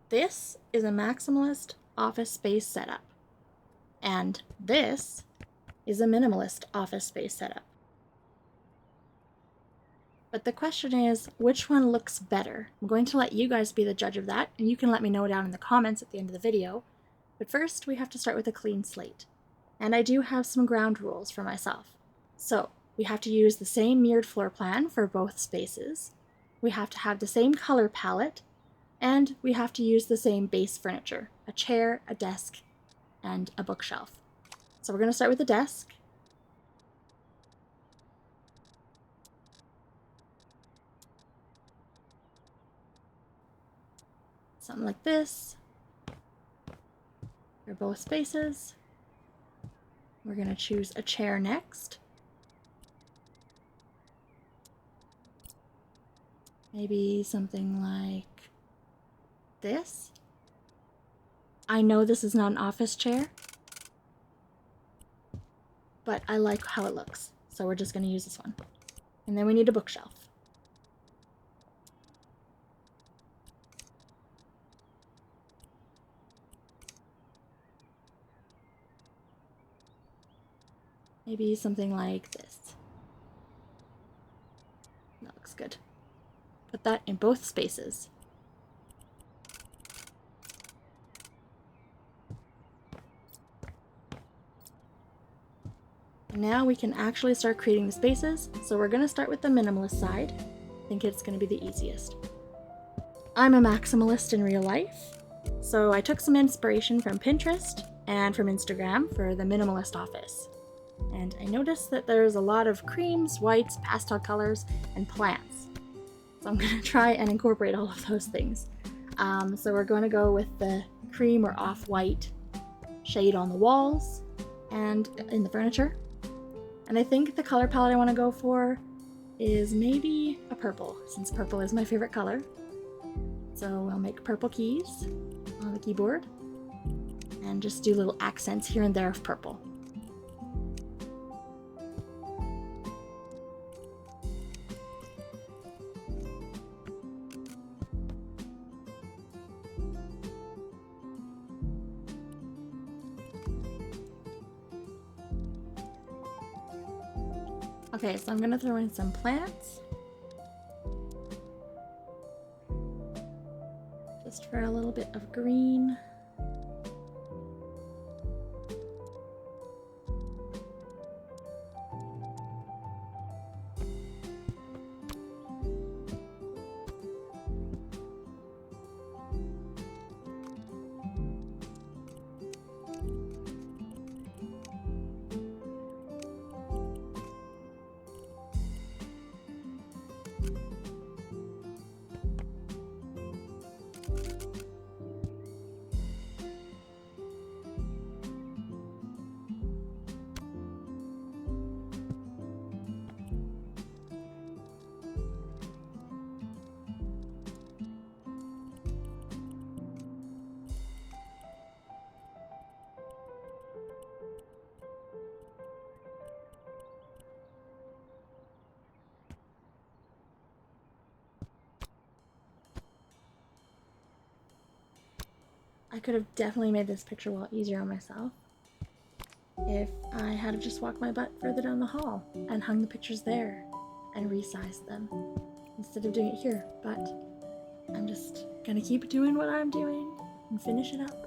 This is a maximalist office space setup, and this is a minimalist office space setup. But the question is, which one looks better? I'm going to let you guys be the judge of that, and you can let me know down in the comments at the end of the video. But first, we have to start with a clean slate. And I do have some ground rules for myself. So, we have to use the same mirrored floor plan for both spaces. We have to have the same color palette, and we have to use the same base furniture, a chair, a desk, and a bookshelf. So we're going to start with the desk. Something like this for both spaces. We're going to choose a chair next. Maybe something like this. I know this is not an office chair, but I like how it looks, so we're just going to use this one. And then we need a bookshelf. Maybe something like this. That looks good. Put that in both spaces. And now we can actually start creating the spaces, so we're going to start with the minimalist side. I think it's going to be the easiest. I'm a maximalist in real life, so I took some inspiration from Pinterest and from Instagram for the minimalist office. And I noticed that there's a lot of creams, whites, pastel colors, and plants. So I'm going to try and incorporate all of those things. So we're going to go with the cream or off-white shade on the walls and in the furniture. And I think the color palette I want to go for is maybe a purple, since purple is my favorite color. So I'll make purple keys on the keyboard and just do little accents here and there of purple. Okay, so I'm going to throw in some plants. Just for a little bit of green. I could have definitely made this picture a lot easier on myself if I had just walked my butt further down the hall and hung the pictures there and resized them instead of doing it here, but I'm just gonna keep doing what I'm doing and finish it up.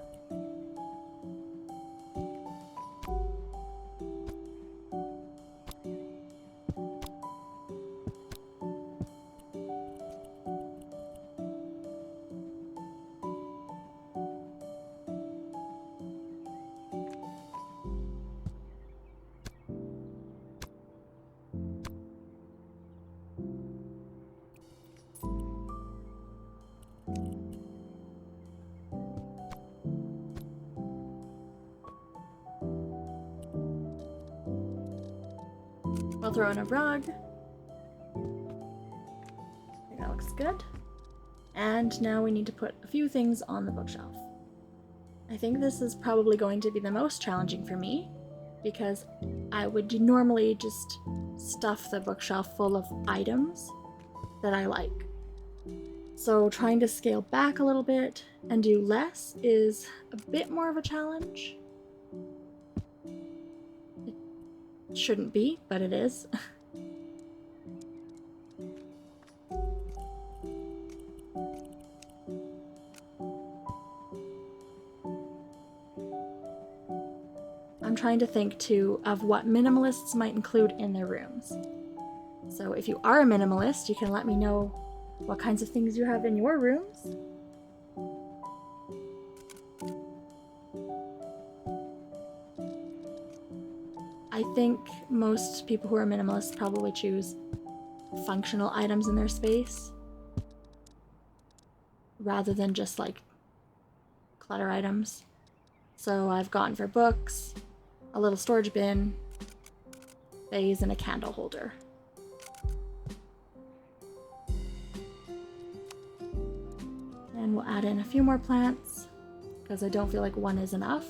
We'll throw in a rug. I think that looks good. And now we need to put a few things on the bookshelf. I think this is probably going to be the most challenging for me because I would normally just stuff the bookshelf full of items that I like. So trying to scale back a little bit and do less is a bit more of a challenge. It shouldn't be, but it is. I'm trying to think too of what minimalists might include in their rooms. So if you are a minimalist, you can let me know what kinds of things you have in your rooms. I think most people who are minimalists probably choose functional items in their space rather than just like clutter items. So I've gone for books, a little storage bin, vase, and a candle holder. And we'll add in a few more plants because I don't feel like one is enough.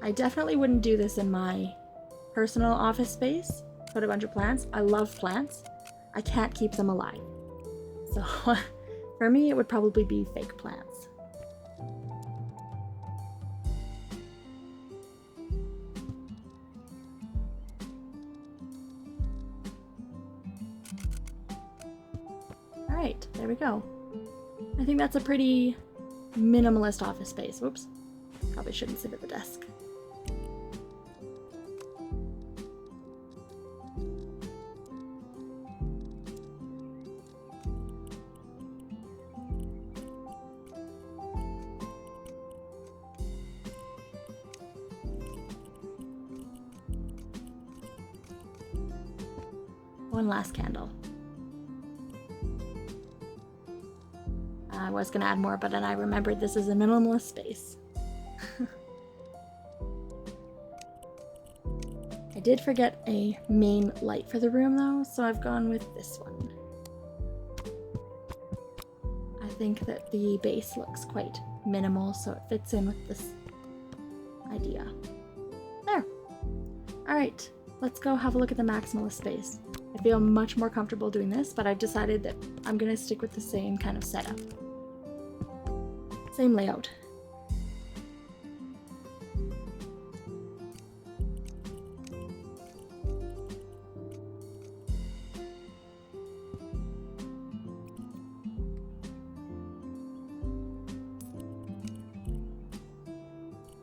I definitely wouldn't do this in my personal office space, put a bunch of plants. I love plants. I can't keep them alive. So for me, it would probably be fake plants. All right, there we go. I think that's a pretty minimalist office space. Whoops, probably shouldn't sit at the desk. One last candle. I was gonna add more, but then I remembered this is a minimalist space. I did forget a main light for the room though, so I've gone with this one. I think that the base looks quite minimal, so it fits in with this idea. There. All right, let's go have a look at the maximalist space. I feel much more comfortable doing this, but I've decided that I'm gonna stick with the same kind of setup. Same layout.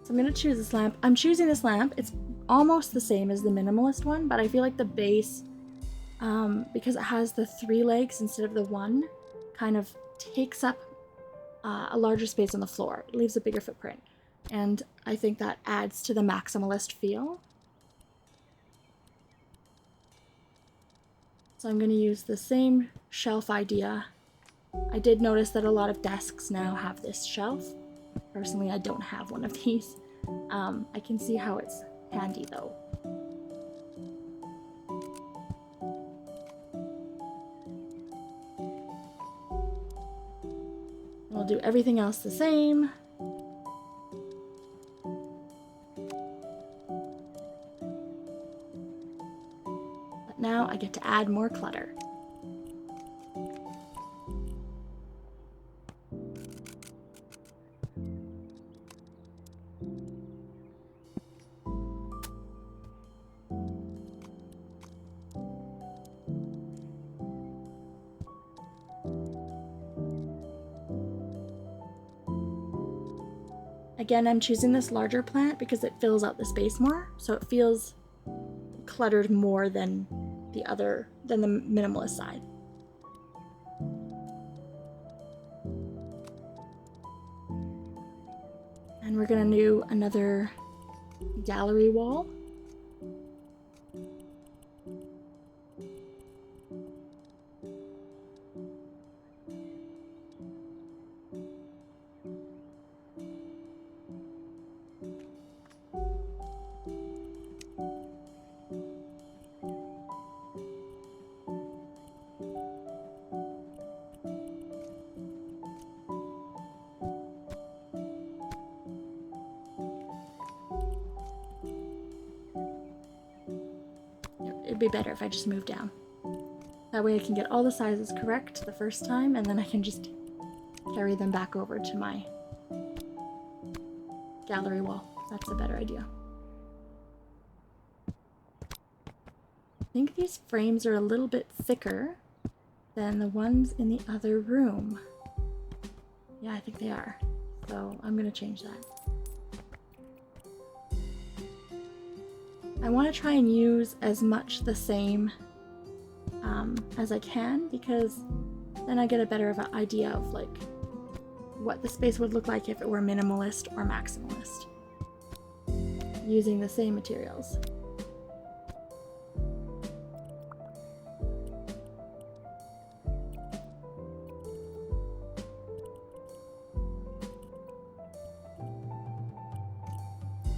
So I'm gonna choose this lamp. I'm choosing this lamp. It's almost the same as the minimalist one, but I feel like the base, because it has the 3 legs instead of the 1, kind of takes up a larger space on the floor. It leaves a bigger footprint. And I think that adds to the maximalist feel. So I'm going to use the same shelf idea. I did notice that a lot of desks now have this shelf. Personally, I don't have one of these. I can see how it's handy though. We'll do everything else the same. But now I get to add more clutter. Again, I'm choosing this larger plant because it fills out the space more, so it feels cluttered more than the minimalist side. And we're gonna do another gallery wall. it'd be better if I just moved down. That way I can get all the sizes correct the first time, and then I can just carry them back over to my gallery wall. That's a better idea. I think these frames are a little bit thicker than the ones in the other room. Yeah, I think they are. So I'm gonna change that. I want to try and use as much the same as I can, because then I get a better of an idea of like what the space would look like if it were minimalist or maximalist, using the same materials.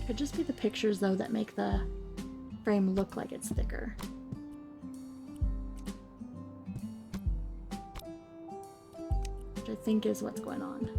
Could just be the pictures though that make the frame look like it's thicker. Which I think is what's going on.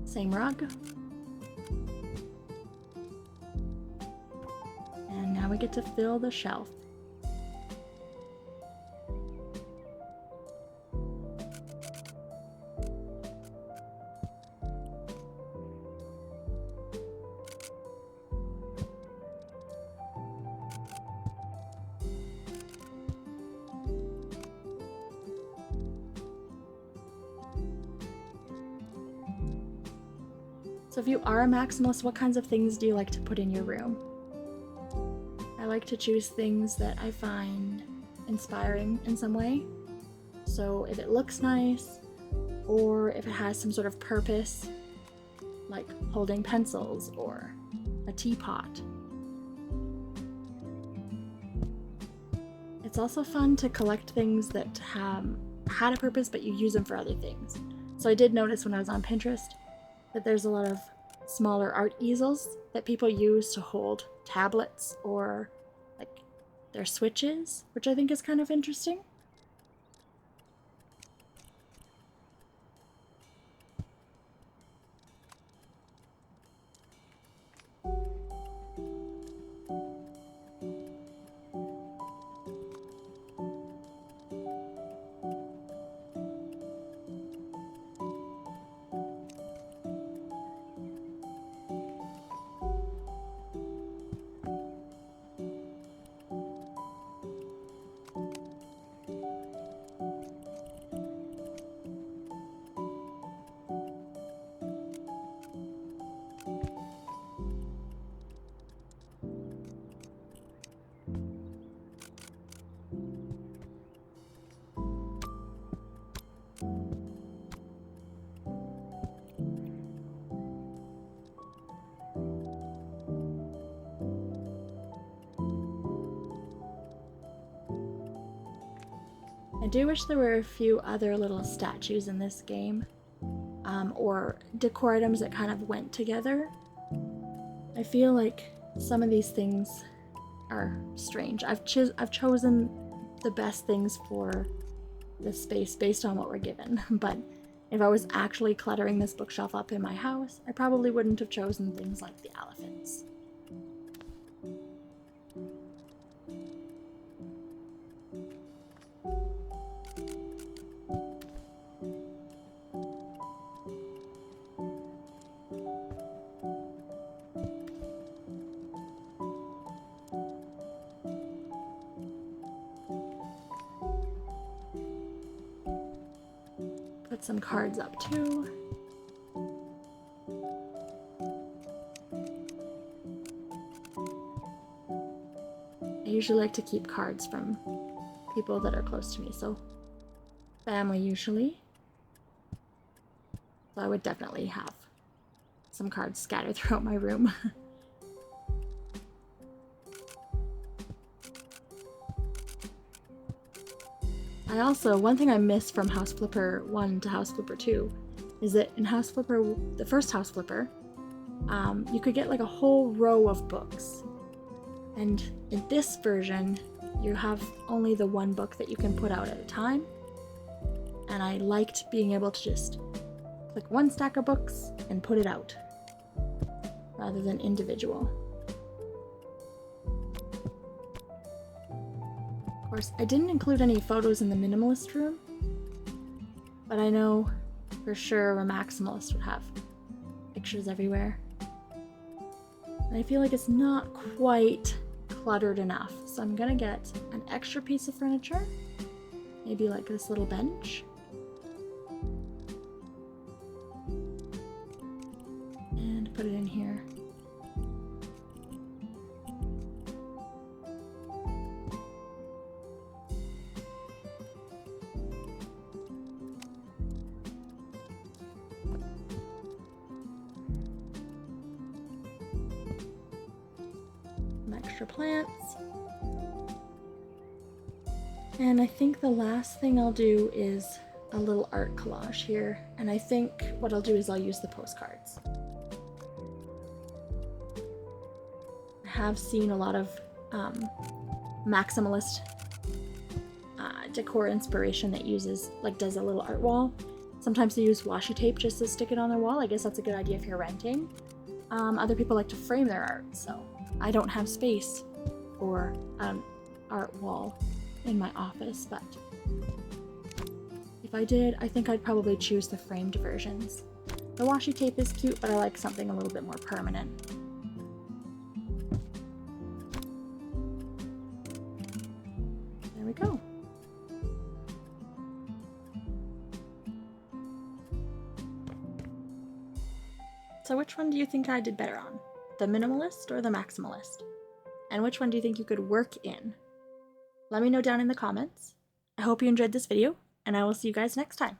Same rug. And now we get to fill the shelf. So if you are a maximalist, what kinds of things do you like to put in your room? I like to choose things that I find inspiring in some way. So if it looks nice, or if it has some sort of purpose, like holding pencils or a teapot. It's also fun to collect things that had a purpose, but you use them for other things. So I did notice when I was on Pinterest that there's a lot of smaller art easels that people use to hold tablets or like their switches, which I think is kind of interesting. I do wish there were a few other little statues in this game, or decor items that kind of went together. I feel like some of these things are strange. I've chosen the best things for this space based on what we're given, but if I was actually cluttering this bookshelf up in my house, I probably wouldn't have chosen things like the elephants. Put some cards up too. I usually like to keep cards from people that are close to me, so family usually. So I would definitely have some cards scattered throughout my room. one thing I missed from House Flipper 1 to House Flipper 2 is that in House Flipper, the first House Flipper, you could get like a whole row of books. And in this version, you have only the one book that you can put out at a time. And I liked being able to just click one stack of books and put it out, rather than individual. Of course, I didn't include any photos in the minimalist room, but I know for sure a maximalist would have pictures everywhere. And I feel like it's not quite cluttered enough, so I'm gonna get an extra piece of furniture, maybe like this little bench, and put it in here. Extra plants. And I think the last thing I'll do is a little art collage here. And I think what I'll do is I'll use the postcards. I have seen a lot of maximalist decor inspiration that does a little art wall. Sometimes they use washi tape just to stick it on their wall. I guess that's a good idea if you're renting. Other people like to frame their art, so I don't have space for an art wall in my office, but if I did, I think I'd probably choose the framed versions. The washi tape is cute, but I like something a little bit more permanent. There we go. So which one do you think I did better on? The minimalist or the maximalist? And which one do you think you could work in? Let me know down in the comments. I hope you enjoyed this video, and I will see you guys next time.